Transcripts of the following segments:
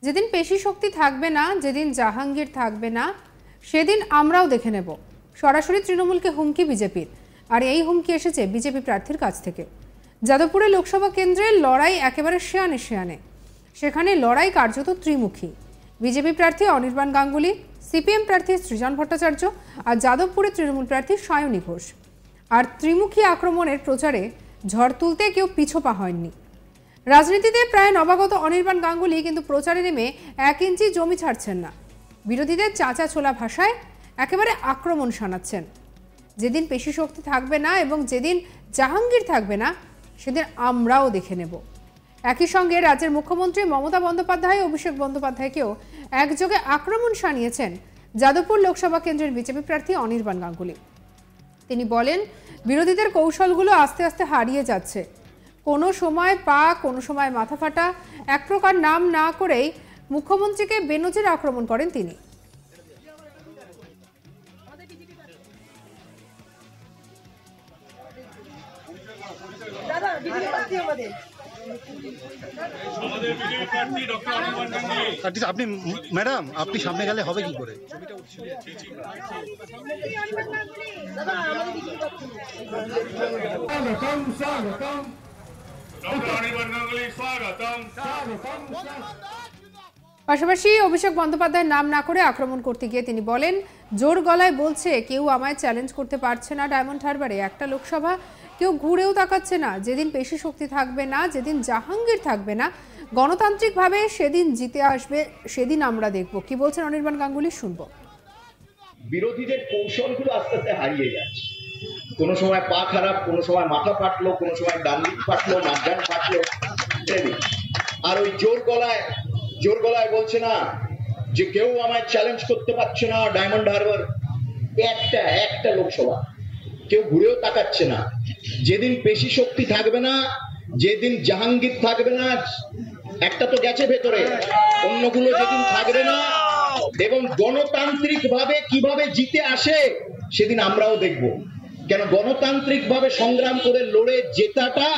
যেদিন পেশি শক্তি থাকবে না, যেদিন জাহাঙ্গীর থাকবে না, সেদিন আমরাও দেখে নেব। সরাসরি তৃণমূলকে হুমকি বিজেপির। আর এই হুমকি এসেছে বিজেপি প্রার্থীর কাছ থেকে। যাদবপুরে লোকসভা কেন্দ্রের লড়াই একেবারে শেয়ানে শেয়ানে। সেখানে লড়াই কার্যত ত্রিমুখী। বিজেপি প্রার্থী অনির্বাণ গাঙ্গুলি, সিপিএম প্রার্থী সৃজন ভট্টাচার্য আর যাদবপুরে তৃণমূল প্রার্থী সায়নী ঘোষ। আর ত্রিমুখী আক্রমণের প্রচারে ঝড় তুলতে কেউ পিছপা হয়নি। রাজনীতিতে প্রায় নবাগত অনির্বাণ গাঙ্গুলি কিন্তু প্রচারে নেমে 1 ইঞ্চি জমি ছাড়ছেন না। বিরোধীদের চাঁচা ছোলা ভাষায় একেবারে আক্রমণ শানাচ্ছেন। যেদিন পেশি শক্তি থাকবে না এবং যেদিন জাহাঙ্গীর থাকবে না, সেদিন আমরাও দেখে নেব। একই সঙ্গে রাজ্যের মুখ্যমন্ত্রী মমতা বন্দ্যোপাধ্যায় ও অভিষেক বন্দ্যোপাধ্যায়কেও একযোগে আক্রমণ শানিয়েছেন যাদবপুর লোকসভা কেন্দ্রের বিজেপি প্রার্থী অনির্বাণ গাঙ্গুলি। তিনি বলেন, বিরোধীদের কৌশলগুলো আস্তে আস্তে হারিয়ে যাচ্ছে। কোনো সময় পা, কোনো সময় মাথা ফাটা, এক প্রকার নাম না করেই মুখ্যমন্ত্রীকে বেনজির আক্রমণ করেন তিনি। আপনি ম্যাডাম, আপনি সামনে গেলে হবে কি করে? পাশাপাশি অভিষেক বন্দ্যোপাধ্যায়ের নাম না করে আক্রমণ করতে গিয়ে তিনি বলেন, জোর গলায় বলছে কেউ আমায় চ্যালেঞ্জ করতে পারছে না ডায়মন্ড হারবারে একটা লোকসভা, কেউ ঘুরেও তাকাচ্ছে না। যেদিন পেশি শক্তি থাকবে না, যেদিন জাহাঙ্গীর থাকবে না, গণতান্ত্রিকভাবে সেদিন জিতে আসবে, সেদিন আমরা দেখব। কি বলছেন অনির্বাণ গাঙ্গুলি, শুনবো। বিরোধীদের কৌশলগুলো আস্তে আস্তে হারিয়ে যাচ্ছে। কোনো সময় পা খারাপ, কোনো সময় মাথা ফাটলো, কোনো সময় ডান দিক ফাটলো, মাঝখান ফাটলো। আর ওই জোর গলায় বলছে না যে কেউ আমায় চ্যালেঞ্জ করতে পারছে না ডায়মন্ড হারবার। একটা লোকসভা, কেউ ঘুরেও তাকাচ্ছে না। যেদিন পেশি শক্তি থাকবে না, যেদিন জাহাঙ্গীর থাকবে না, একটা তো গেছে ভেতরে, অন্যগুলো যেদিন থাকবে না এবং গণতান্ত্রিক ভাবে কিভাবে জিতে আসে সেদিন আমরাও দেখব। কেন গণতান্ত্রিক ভাবে সংগ্রাম করে লড়ে জেতাটা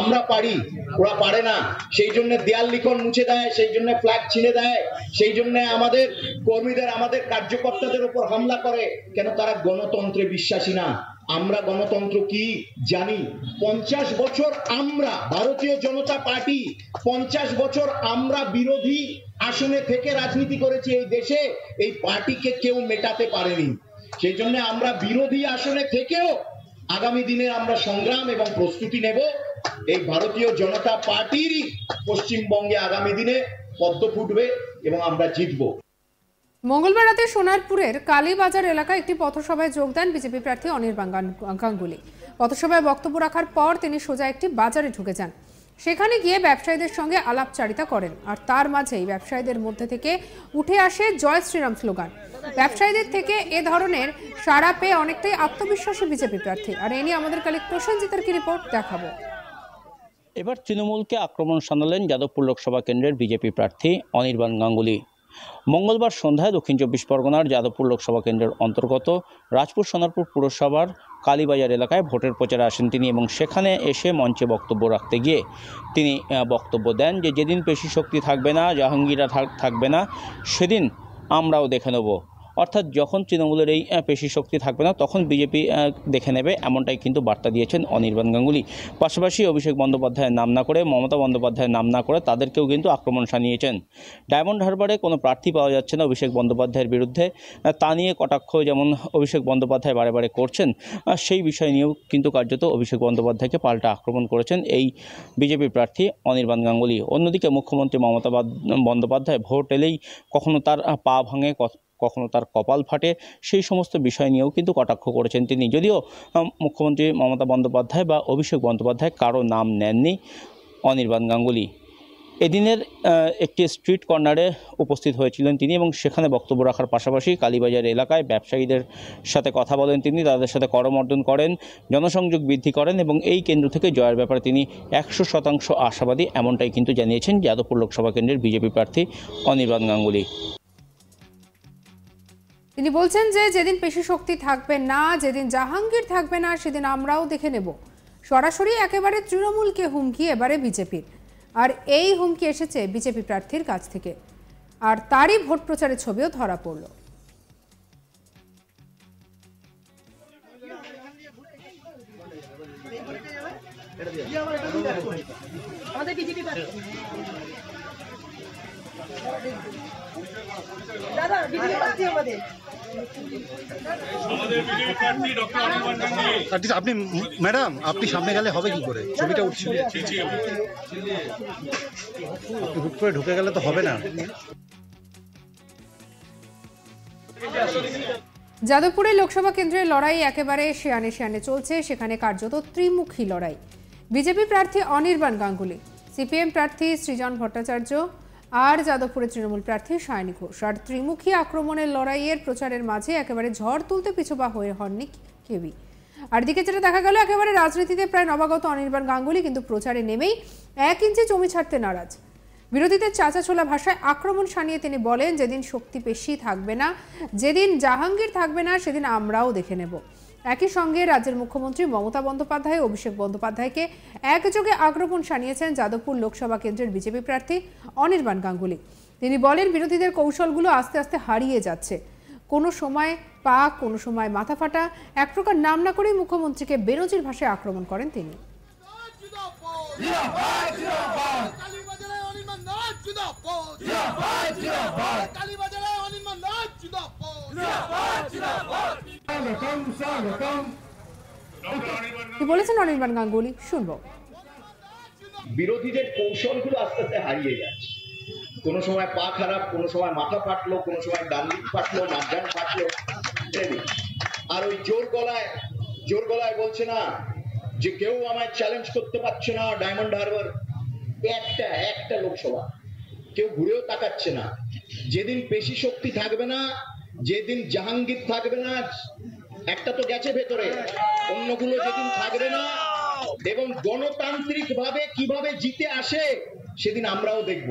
আমরা পারি, ওরা পারে না। সেই জন্য দেয়াল লিখন মুছে দেয়, সেই জন্য ফ্ল্যাগ ছিঁড়ে দেয়, সেই জন্য আমাদের কর্মীদের, আমাদের কার্যকর্তাদের উপর হামলা করে। কেন? তারা গণতন্ত্রে বিশ্বাসী না। আমরা গণতন্ত্র কি জানি। 50 বছর আমরা ভারতীয় জনতা পার্টি, 50 বছর আমরা বিরোধী আসনে থেকে রাজনীতি করেছি এই দেশে। এই পার্টিকে কেউ মেটাতে পারেনি। সেই জন্য আমরা বিরোধী আসনে থেকেও আগামী দিনে আমরা সংগ্রাম এবং প্রস্তুতি নেব। এই ভারতীয় জনতা পার্টিরই পশ্চিমবঙ্গে আগামী দিনে পদ্ম ফুটবে এবং আমরা জিতব। মঙ্গলবার রাতে সোনারপুরের কালীবাজার এলাকায় একটি পথসভায় যোগ দেন বিজেপি প্রার্থী অনির্বাণ গাঙ্গুলি। পথসভায় বক্তব্য রাখার পর তিনি সোজা একটি বাজারে ঢুকে যান। সেখানে গিয়ে ব্যবসায়ীদের সঙ্গে আলাপচারিতা করেন। আর তার মাঝেই ব্যবসায়ীদের মধ্যে থেকে উঠে আসে জয় শ্রীরাম স্লোগান। ব্যবসায়ীদের থেকে এ ধরনের সাড়া পেয়ে অনেকটাই আত্মবিশ্বাসী বিজেপি প্রার্থী। আর এ নিয়ে আমাদের কালেক্ট প্রসেনজিতের কি রিপোর্ট, দেখাবো। এবার তৃণমূলকে আক্রমণ শানালেন যাদবপুর লোকসভা কেন্দ্রের বিজেপি প্রার্থী অনির্বাণ গাঙ্গুলি। মঙ্গলবার সন্ধ্যায় দক্ষিণ 24 পরগনার যাদবপুর লোকসভা কেন্দ্রের অন্তর্গত রাজপুর সোনারপুর পুরসভার কালীবাজার এলাকায় ভোটের প্রচারে আসেন তিনি এবং সেখানে এসে মঞ্চে বক্তব্য রাখতে গিয়ে তিনি বক্তব্য দেন যে যেদিন পেশি শক্তি থাকবে না, জাহাঙ্গীরা থাকবে না, সেদিন আমরাও দেখে নেব। অর্থাৎ যখন তৃণমূলের এই পেশি শক্তি থাকবে না, তখন বিজেপি দেখে নেবে, এমনটাই কিন্তু বার্তা দিয়েছেন অনির্বাণ গাঙ্গুলি। পাশাপাশি অভিষেক বন্দ্যোপাধ্যায়ের নাম না করে, মমতা বন্দ্যোপাধ্যায়ের নাম না করে তাদেরকেও কিন্তু আক্রমণ শানিয়েছেন। ডায়মন্ড হারবারে কোনো প্রার্থী পাওয়া যাচ্ছে না অভিষেক বন্দ্যোপাধ্যায়ের বিরুদ্ধে, তা নিয়ে কটাক্ষ যেমন অভিষেক বন্দ্যোপাধ্যায় বারে বারে করছেন, সেই বিষয় নিয়েও কিন্তু কার্যত অভিষেক বন্দ্যোপাধ্যায়কে পাল্টা আক্রমণ করেছেন এই বিজেপি প্রার্থী অনির্বাণ গাঙ্গুলি। অন্যদিকে মুখ্যমন্ত্রী মমতা বন্দ্যোপাধ্যায় ভোট এলেই কখনো তার পা ভাঙে, কখনো তার কপাল ফাটে, সেই সমস্ত বিষয় নিয়েও কিন্তু কটাক্ষ করেছেন তিনি। যদিও মুখ্যমন্ত্রী মমতা বন্দ্যোপাধ্যায় বা অভিষেক বন্দ্যোপাধ্যায় কারো নাম নেননি অনির্বাণ গাঙ্গুলি। এদিনের একটি স্ট্রিট কর্নারে উপস্থিত হয়েছিলেন তিনি এবং সেখানে বক্তব্য রাখার পাশাপাশি কালীবাজার এলাকায় ব্যবসায়ীদের সাথে কথা বলেন তিনি, তাদের সাথে করমর্দন করেন, জনসংযোগ বৃদ্ধি করেন এবং এই কেন্দ্র থেকে জয়ের ব্যাপারে তিনি 100% আশাবাদী, এমনটাই কিন্তু জানিয়েছেন যাদবপুর লোকসভা কেন্দ্রের বিজেপি প্রার্থী অনির্বাণ গাঙ্গুলি। তিনি বলছেন যে যেদিন পেশি শক্তি থাকবে না, যেদিন জাহাঙ্গীর থাকবে না, সেদিন আমরাও দেখে নেব। সরাসরি একেবারে তৃণমূলকে হুমকি এবারে বিজেপির। আর এই হুমকি এসেছে বিজেপি প্রার্থীর কাছ থেকে। আর তারই ভোট প্রচারের ছবিও ধরা পড়ল। আমাদের বিজেপি দাদা বিজেপি প্রার্থী আমাদের আপনি ম্যাডাম আপনি সামনে গেলে হবে কি করে? ছবিটা উঠছিল, আপনি হুট করে ঢুকে গেলে তো হবে না। যাদবপুরে লোকসভা কেন্দ্রের লড়াই একেবারে শিয়ানে শিয়ানে চলছে। সেখানে কার্যত ত্রিমুখী লড়াই। বিজেপি প্রার্থী অনির্বাণ গাঙ্গুলি, সিপিএম প্রার্থী সৃজন ভট্টাচার্য আর যাদবপুরে তৃণমূল প্রার্থী সায়নী ঘোষ। আর ত্রিমুখী আক্রমণের লড়াইয়ের প্রচারের মাঝে একেবারে ঝড় তুলতে পিছুপা হয়ে হননি কেউই। আর দিকে যেটা দেখা গেল, একেবারে রাজনীতিতে প্রায় নবাগত অনির্বাণ গাঙ্গুলি কিন্তু প্রচারে নেমেই 1 ইঞ্চি জমি ছাড়তে নারাজ। বিরোধীদের চাঁচাছোলা ভাষায় আক্রমণ শানিয়ে তিনি বলেন, যেদিন শক্তি পেশি থাকবে না, যেদিন জাহাঙ্গীর থাকবে না, সেদিন আমরাও দেখে নেব। একই সঙ্গে রাজ্যের মুখ্যমন্ত্রী মমতা বন্দ্যোপাধ্যায়, অভিষেক বন্দ্যোপাধ্যায়কে একযোগে আক্রমণ শানিয়েছেন যাদবপুর লোকসভা কেন্দ্রের বিজেপি প্রার্থী অনির্বাণ গাঙ্গুলি। তিনি বলেন, বিরোধীদের কৌশলগুলো আস্তে আস্তে হারিয়ে যাচ্ছে। কোনো সময় পাক, কোনো সময় মাথা ফাটা, এক প্রকার নাম না করেই মুখ্যমন্ত্রীকে বেনজির ভাষায় আক্রমণ করেন তিনি। কি বলেছেন অনির্বাণ গাঙ্গুলি, শুনবো। বিরোধীদের কৌশলগুলো আস্তে আস্তে হারিয়ে যাচ্ছে। কোনো সময় পা খারাপ, কোনো সময় মাথা ফাটলো, কোনো সময় ডান দিক ফাটলো, নাক ফাটলো। আর ওই জোর গলায় বলছে না যে কেউ আমায় চ্যালেঞ্জ করতে পারছে না। ডায়মন্ড হারবার একটা লোকসভা কেউ ঘুরেও তাকাচ্ছে না। যেদিন পেশি শক্তি থাকবে না, যেদিন জাহাঙ্গীর থাকবে না, একটা তো গেছে ভেতরে, অন্যগুলো যেদিন থাকবে না এবং গণতান্ত্রিক ভাবে কিভাবে জিতে আসে সেদিন আমরাও দেখব।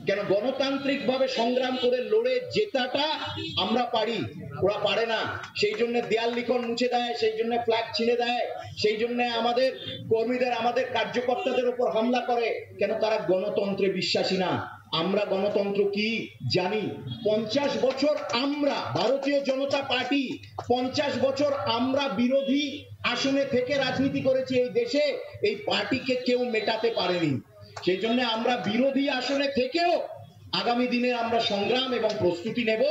কেন গণতান্ত্রিক ভাবে সংগ্রাম করে লড়ে জেতাটা আমরা পারি, ওরা পারে না। সেই জন্য দেয়াল লিখন মুছে দেয়, সেই জন্য ফ্ল্যাগ ছিঁড়ে দেয়, সেই জন্য আমাদের কর্মীদের, আমাদের কার্যকর্তাদের উপর হামলা করে। কেন? তারা গণতন্ত্রে বিশ্বাসী না। আমরা গণতন্ত্র কি জানি। 50 বছর আমরা ভারতীয় জনতা পার্টি, 50 বছর আমরা বিরোধী আসনে থেকে রাজনীতি করেছি এই দেশে। এই পার্টিকে কেউ মেটাতে পারেনি। সেই জন্য আমরা বিরোধী আসনে থেকেও আগামী দিনে আমরা সংগ্রাম এবং প্রস্তুতি নেব।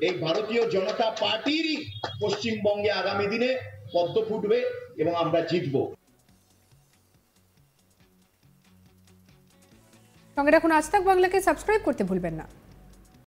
এই ভারতীয় জনতা পার্টিরই পশ্চিমবঙ্গে আগামী দিনে পদ্ম ফুটবে এবং আমরা জিতব। সঙ্গে রাখুন আজ তাক বাংলাকে, সাবস্ক্রাইব করতে ভুলবেন না।